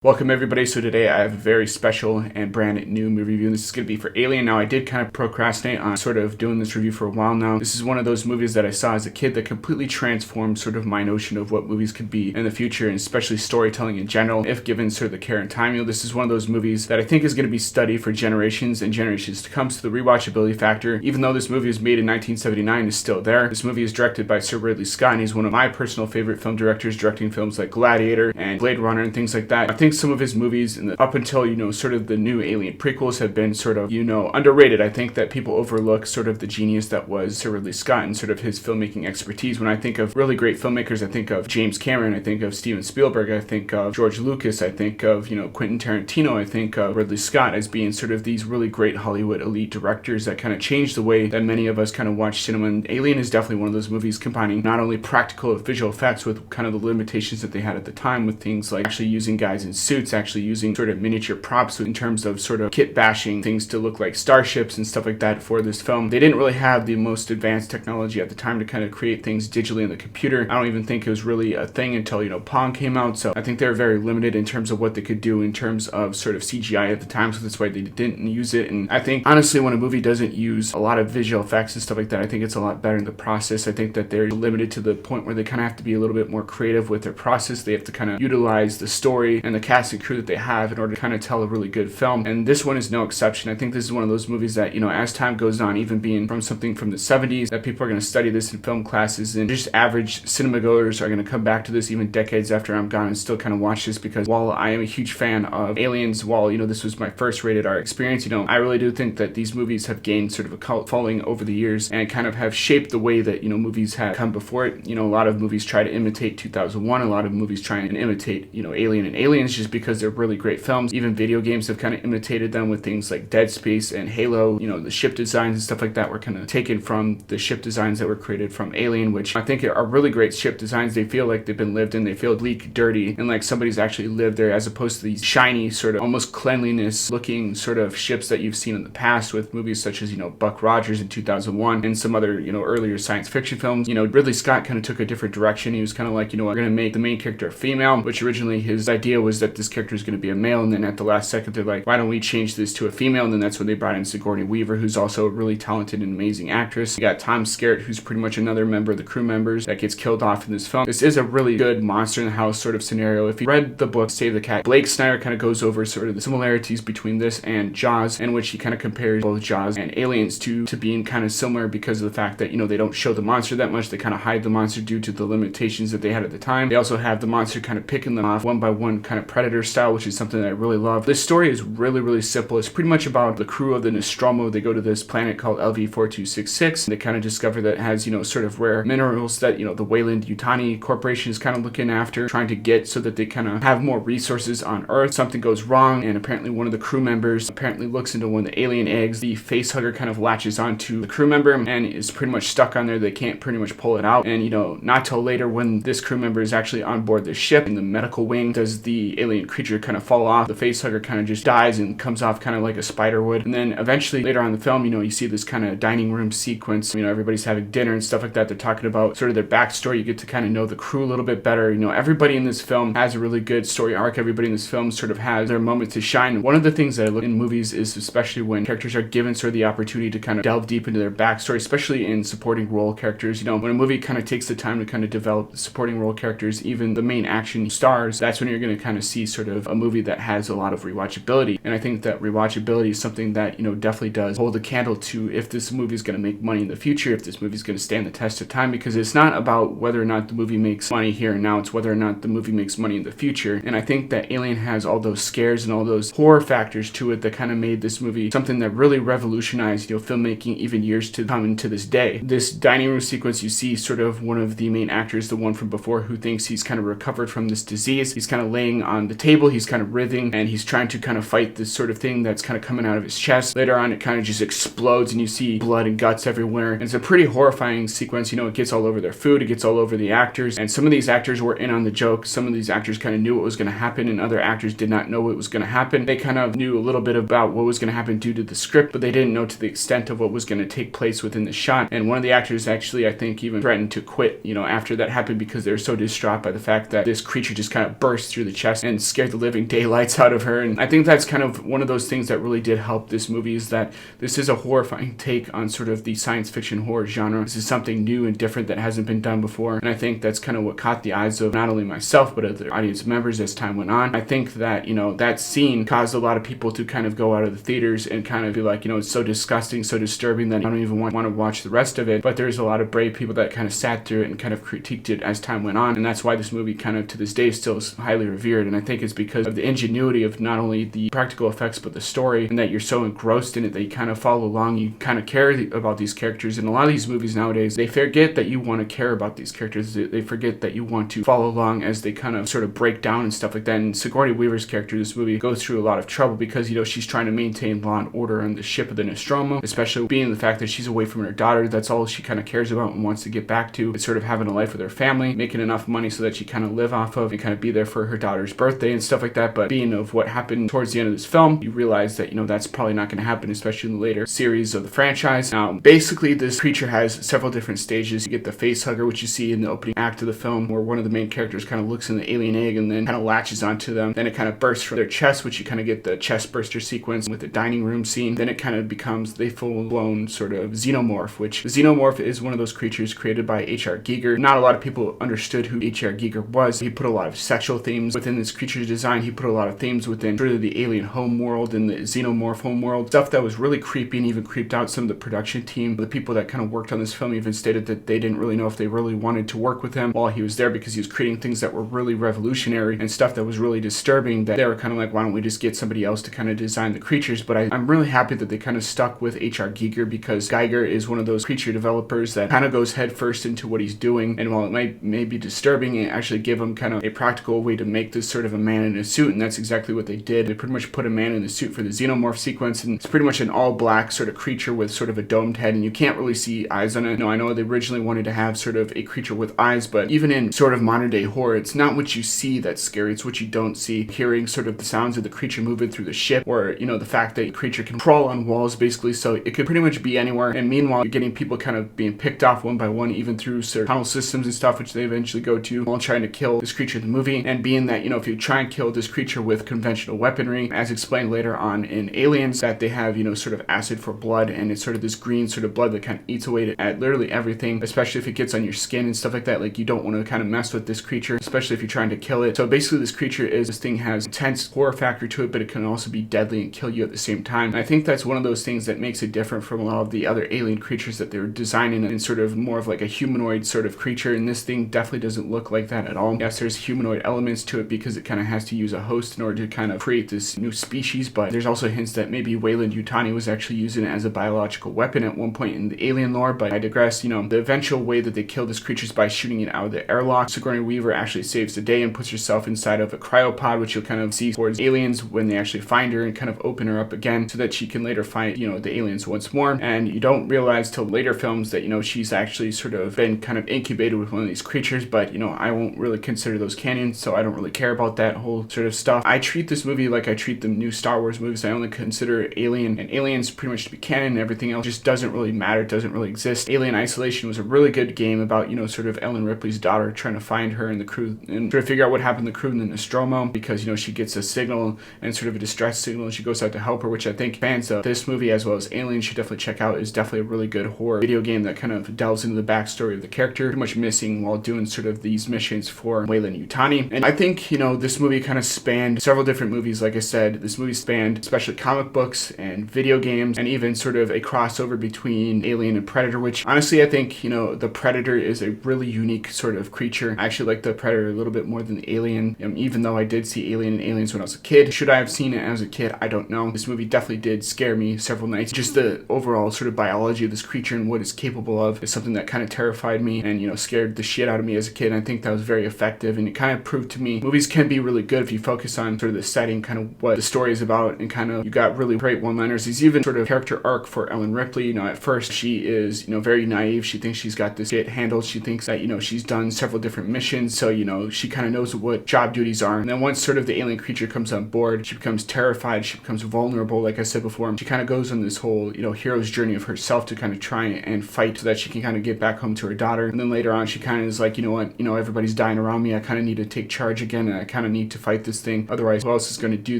Welcome everybody. So today I have a very special and brand new movie review, and this is going to be for Alien. Now I did kind of procrastinate on sort of doing this review for a while now. This is one of those movies that I saw as a kid that completely transformed sort of my notion of what movies could be in the future, and especially storytelling in general, if given sort of the care and time. This is one of those movies that I think is going to be studied for generations and generations to come. So the rewatchability factor, even though this movie was made in 1979, is still there. This movie is directed by Sir Ridley Scott, and he's one of my personal favorite film directors, directing films like Gladiator and Blade Runner and things like that. I think some of his movies up until sort of the new Alien prequels have been sort of underrated. I think that people overlook sort of the genius that was Sir Ridley Scott and sort of his filmmaking expertise. When I think of really great filmmakers, I think of James Cameron, I think of Steven Spielberg, I think of George Lucas, I think of Quentin Tarantino, I think of Ridley Scott as being sort of these really great Hollywood elite directors that kind of changed the way that many of us kind of watch cinema. And Alien is definitely one of those movies combining not only practical visual effects with kind of the limitations that they had at the time, with things like actually using guys in suits, actually using sort of miniature props in terms of sort of kit bashing things to look like starships and stuff like that for this film. They didn't really have the most advanced technology at the time to kind of create things digitally in the computer. I don't even think it was really a thing until Pong came out. So I think they were very limited in terms of what they could do in terms of sort of CGI at the time. So that's why they didn't use it. And I think honestly, when a movie doesn't use a lot of visual effects and stuff like that, I think it's a lot better in the process. I think that they're limited to the point where they kind of have to be a little bit more creative with their process. They have to kind of utilize the story and the cast and crew that they have in order to kind of tell a really good film, and this one is no exception. I think this is one of those movies that as time goes on, even being from something from the 70s, that people are going to study this in film classes, and just average cinema goers are going to come back to this even decades after I'm gone and still kind of watch this, because while I am a huge fan of Aliens, while this was my first rated R experience, I really do think that these movies have gained sort of a cult following over the years and kind of have shaped the way that movies have come before it. A lot of movies try to imitate 2001, a lot of movies try and imitate Alien and Aliens just because they're really great films. Even video games have kind of imitated them with things like Dead Space and Halo. The ship designs and stuff like that were kind of taken from the ship designs that were created from Alien, which I think are really great ship designs. They feel like they've been lived in. They feel bleak, dirty, and like somebody's actually lived there, as opposed to these shiny, sort of almost cleanliness looking sort of ships that you've seen in the past with movies such as Buck Rogers in 2001 and some other earlier science fiction films. Ridley Scott kind of took a different direction. He was kind of like, we're going to make the main character a female, which originally his idea was that this character is going to be a male, and then at the last second they're like, why don't we change this to a female? And then that's when they brought in Sigourney Weaver, who's also a really talented and amazing actress. You got Tom Skerritt, who's pretty much another member of the crew members that gets killed off in this film. This is a really good monster in the house sort of scenario. If you read the book Save the Cat, Blake Snyder kind of goes over sort of the similarities between this and Jaws, in which he kind of compares both Jaws and Aliens to being kind of similar because of the fact that they don't show the monster that much. They kind of hide the monster due to the limitations that they had at the time. They also have the monster kind of picking them off one by one, kind of Predator style, which is something that I really love. This story is really simple. It's pretty much about the crew of the Nostromo. They go to this planet called LV-4266. They kind of discover that it has sort of rare minerals that the Weyland-Yutani Corporation is kind of looking after, trying to get so that they kind of have more resources on Earth. Something goes wrong, and apparently one of the crew members apparently looks into one of the alien eggs. The facehugger kind of latches onto the crew member and is pretty much stuck on there. They can't pretty much pull it out, and not till later, when this crew member is actually on board the ship in the medical wing, does the alien creature kind of fall off. The facehugger kind of just dies and comes off kind of like a spider would. And then eventually later on in the film, you see this kind of dining room sequence. Everybody's having dinner and stuff like that. They're talking about sort of their backstory. You get to kind of know the crew a little bit better. Everybody in this film has a really good story arc. Everybody in this film sort of has their moment to shine. One of the things that I look in movies is, especially when characters are given sort of the opportunity to kind of delve deep into their backstory, especially in supporting role characters. When a movie kind of takes the time to kind of develop supporting role characters, even the main action stars, that's when you're going to kind of see sort of a movie that has a lot of rewatchability. And I think that rewatchability is something that definitely does hold a candle to if this movie is going to make money in the future, if this movie is going to stand the test of time, because it's not about whether or not the movie makes money here and now, it's whether or not the movie makes money in the future. And I think that Alien has all those scares and all those horror factors to it that kind of made this movie something that really revolutionized filmmaking even years to come into this day. This dining room sequence, you see sort of one of the main actors, the one from before, who thinks he's kind of recovered from this disease. He's kind of laying on the table, he's kind of writhing, and he's trying to kind of fight this sort of thing that's kind of coming out of his chest. Later on, it kind of just explodes and you see blood and guts everywhere. And it's a pretty horrifying sequence. It gets all over their food, it gets all over the actors, and some of these actors were in on the joke. Some of these actors kind of knew what was going to happen, and other actors did not know what was going to happen. They kind of knew a little bit about what was going to happen due to the script, but they didn't know to the extent of what was going to take place within the shot. And one of the actors actually, I think, even threatened to quit, after that happened, because they were so distraught by the fact that this creature just kind of burst through the chest. and scared the living daylights out of her. And I think that's kind of one of those things that really did help this movie, is that this is a horrifying take on sort of the science fiction horror genre. This is something new and different that hasn't been done before, and I think that's kind of what caught the eyes of not only myself but other audience members as time went on. I think that, you know, that scene caused a lot of people to kind of go out of the theaters and kind of be like, you know, it's so disgusting, so disturbing that I don't even want to watch the rest of it. But there's a lot of brave people that kind of sat through it and kind of critiqued it as time went on, and that's why this movie kind of to this day still is highly revered. And I think it's because of the ingenuity of not only the practical effects but the story, and that you're so engrossed in it that you kind of follow along, you kind of care about these characters. And a lot of these movies nowadays, they forget that you want to care about these characters. They forget that you want to follow along as they kind of sort of break down and stuff like that. And Sigourney Weaver's character in this movie goes through a lot of trouble because, you know, she's trying to maintain law and order on the ship of the Nostromo, especially being the fact that she's away from her daughter. That's all she kind of cares about and wants to get back to. It's sort of having a life with her family, making enough money so that she kind of live off of and kind of be there for her daughter's birthday and stuff like that. But being of what happened towards the end of this film, you realize that, you know, that's probably not going to happen, especially in the later series of the franchise. Now, basically, this creature has several different stages. You get the face hugger, which you see in the opening act of the film, where one of the main characters kind of looks in the alien egg and then kind of latches onto them. Then it kind of bursts from their chest, which you kind of get the chest burster sequence with the dining room scene. Then it kind of becomes the full-blown sort of xenomorph, which the xenomorph is one of those creatures created by H.R. Giger. Not a lot of people understood who H.R. Giger was. He put a lot of sexual themes within this creature's design. He put a lot of themes within sort of the alien home world and the xenomorph home world. Stuff that was really creepy and even creeped out some of the production team. The people that kind of worked on this film even stated that they didn't really know if they really wanted to work with him while he was there, because he was creating things that were really revolutionary and stuff that was really disturbing, that they were kind of like, why don't we just get somebody else to kind of design the creatures? But I'm really happy that they kind of stuck with H.R. Giger, because Giger is one of those creature developers that kind of goes head first into what he's doing. And while it may be disturbing, it actually give him kind of a practical way to make this sort of a man in a suit, and that's exactly what they did. They pretty much put a man in a suit for the xenomorph sequence, and it's pretty much an all black sort of creature with sort of a domed head, and you can't really see eyes on it. No, I know they originally wanted to have sort of a creature with eyes, but even in sort of modern day horror, it's not what you see that's scary, it's what you don't see. Hearing sort of the sounds of the creature moving through the ship, or, you know, the fact that the creature can crawl on walls basically, so it could pretty much be anywhere. And meanwhile, you're getting people kind of being picked off one by one, even through sort of tunnel systems and stuff, which they eventually go to while trying to kill this creature in the movie. And being that, you know, if you try and kill this creature with conventional weaponry, as explained later on in Aliens, that they have, you know, sort of acid for blood, and it's sort of this green sort of blood that kind of eats away at literally everything, especially if it gets on your skin and stuff like that. Like, you don't want to kind of mess with this creature, especially if you're trying to kill it. So basically, this creature this thing has intense horror factor to it, but it can also be deadly and kill you at the same time. And I think that's one of those things that makes it different from a lot of the other alien creatures that they were designing, in sort of more of like a humanoid sort of creature. And this thing definitely doesn't look like that at all. Yes, there's humanoid elements to it because it kind of has to use a host in order to kind of create this new species, but there's also hints that maybe Weyland-Yutani was actually using it as a biological weapon at one point in the alien lore. But I digress. You know, the eventual way that they kill this creature is by shooting it out of the airlock. Sigourney Weaver actually saves the day and puts herself inside of a cryopod, which you'll kind of see towards aliens when they actually find her, and kind of open her up again so that she can later fight, you know, the aliens once more. And you don't realize till later films that, you know, she's actually sort of been kind of incubated with one of these creatures. But, you know, I won't really consider those canon, so I don't really care about that whole sort of stuff. I treat this movie like I treat the new Star Wars movies. I only consider Alien and Aliens pretty much to be canon, and everything else just doesn't really matter, doesn't really exist. Alien Isolation was a really good game about, you know, sort of Ellen Ripley's daughter trying to find her and the crew and sort of figure out what happened to the crew in the Nostromo, because, you know, she gets a signal and sort of a distress signal, and she goes out to help her, which I think fans of this movie as well as Alien should definitely check out. Is definitely a really good horror video game that kind of delves into the backstory of the character, pretty much missing while doing sort of these missions for Weyland-Yutani. And I think, you know, this movie kind of spanned several different movies. Like I said, this movie spanned especially comic books and video games, and even sort of a crossover between Alien and Predator, which honestly I think, you know, the Predator is a really unique sort of creature. I actually like the Predator a little bit more than the Alien, even though I did see Alien and Aliens when I was a kid. Should I have seen it as a kid? I don't know. This movie definitely did scare me several nights. Just the overall sort of biology of this creature and what it's capable of is something that kind of terrified me and, you know, scared the shit out of me as a kid. And I think that was very effective, and it kind of proved to me movies can be really good if you focus on sort of the setting, kind of what the story is about, and kind of you got really great one-liners. There's even sort of character arc for Ellen Ripley. You know, at first she is, you know, very naive. She thinks she's got this shit handled. She thinks that, you know, she's done several different missions, so, you know, she kind of knows what job duties are. And then once sort of the alien creature comes on board, she becomes terrified. She becomes vulnerable, like I said before. She kind of goes on this whole, you know, hero's journey of herself to kind of try and fight so that she can kind of get back home to her daughter. And then later on, she kind of is like, you know what, you know, everybody's dying around me. I kind of need to take charge again, and I kind kind of need to fight this thing. Otherwise, who else is going to do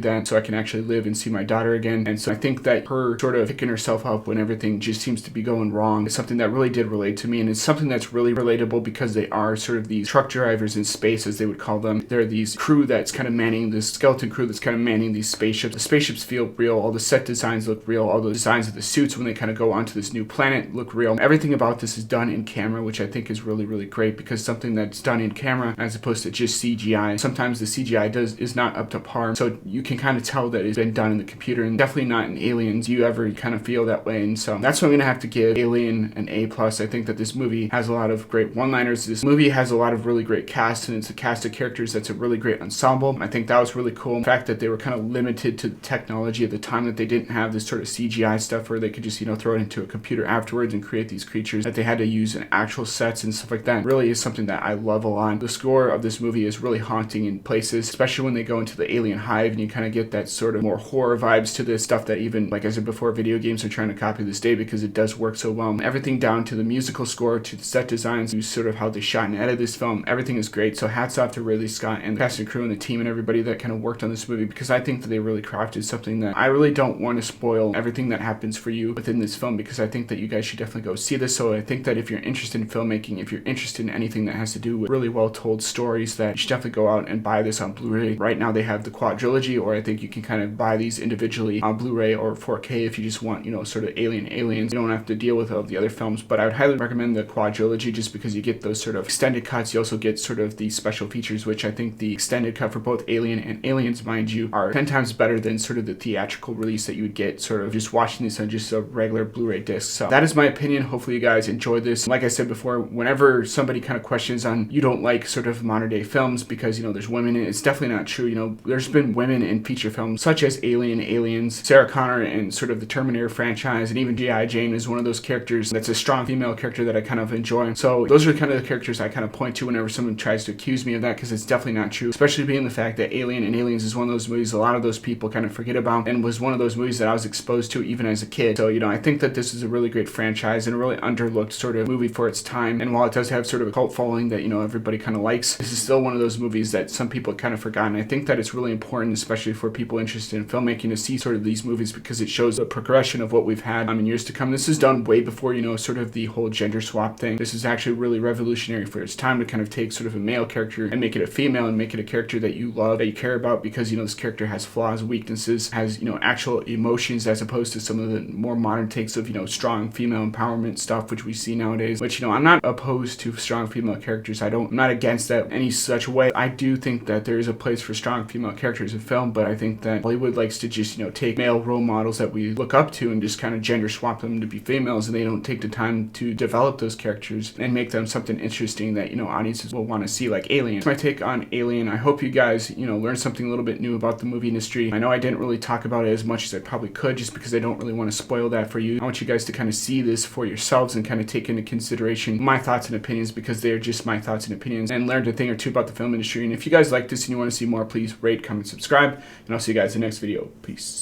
that so I can actually live and see my daughter again? And so I think that her sort of picking herself up when everything just seems to be going wrong is something that really did relate to me. And it's something that's really relatable because they are sort of these truck drivers in space, as they would call them. They're these crew that's kind of manning, this skeleton crew that's kind of manning these spaceships. The spaceships feel real. All the set designs look real. All the designs of the suits when they kind of go onto this new planet look real. Everything about this is done in camera, which I think is really, really great, because something that's done in camera as opposed to just CGI, sometimes the CGI is not up to par. So you can kind of tell that it's been done in the computer, and definitely not in Aliens. You ever kind of feel that way. And so that's what I'm going to have to give Alien an A+. I think that this movie has a lot of great one-liners. This movie has a lot of really great cast, and it's a cast of characters that's a really great ensemble. I think that was really cool. The fact that they were kind of limited to the technology at the time, that they didn't have this sort of CGI stuff where they could just, throw it into a computer afterwards and create these creatures, that they had to use an actual sets and stuff like that, really is something that I love a lot. The score of this movie is really haunting in places, especially when they go into the alien hive and you kind of get that sort of more horror vibes to this stuff that even, like I said before, video games are trying to copy this day because it does work so well. Everything down to the musical score, to the set designs, to sort of how they shot and edited this film, everything is great. So hats off to Ridley Scott and the cast and crew and the team and everybody that kind of worked on this movie, because I think that they really crafted something that I really don't want to spoil everything that happens for you within this film, because I think that you guys should definitely go see this. So I think that if you're interested in filmmaking, if you're interested in anything that has to do with really well told stories, that you should definitely go out and buy this on Blu-ray. Right now they have the quadrilogy, or I think you can kind of buy these individually on Blu-ray or 4K if you just want, sort of aliens. You don't have to deal with all the other films, but I would highly recommend the quadrilogy just because you get those sort of extended cuts. You also get sort of the special features, which I think the extended cut for both Alien and Aliens, mind you, are 10 times better than sort of the theatrical release that you would get sort of just watching this on just a regular Blu-ray disc. So that is my opinion. Hopefully you guys enjoyed this. Like I said before, whenever somebody kind of questions on you don't like sort of modern day films because there's women in it, it's definitely not true. There's been women in feature films such as Alien, Aliens, Sarah Connor, and sort of the Terminator franchise, and even G.I. Jane is one of those characters that's a strong female character that I kind of enjoy. So those are kind of the characters I kind of point to whenever someone tries to accuse me of that, because it's definitely not true, especially being the fact that Alien and Aliens is one of those movies a lot of those people kind of forget about, and was one of those movies that I was exposed to even as a kid. So I think that this is a really great franchise and a really underlooked sort of movie for its time, and while it does have sort of a cult following that everybody kind of likes, this is still one of those movies that some people kind of forgotten. I think that it's really important, especially for people interested in filmmaking, to see sort of these movies, because it shows the progression of what we've had in years to come. This is done way before sort of the whole gender swap thing. This is actually really revolutionary for its time, to kind of take sort of a male character and make it a female, and make it a character that you love, that you care about, because this character has flaws, weaknesses, has actual emotions, as opposed to some of the more modern takes of strong female empowerment stuff which we see nowadays. Which I'm not opposed to strong female characters. I'm not against that any such way. I do think that there is a place for strong female characters in film, but I think that Hollywood likes to just take male role models that we look up to and just kind of gender swap them to be females, and they don't take the time to develop those characters and make them something interesting that audiences will want to see, like Alien. That's my take on Alien. I hope you guys learned something a little bit new about the movie industry. I know I didn't really talk about it as much as I probably could, just because I don't really want to spoil that for you. I want you guys to kind of see this for yourselves and kind of take into consideration my thoughts and opinions, because they're just my thoughts and opinions, and learned a thing or two about the film industry. And if you guys like this and you want to see more, please rate, comment, subscribe, and I'll see you guys in the next video. Peace.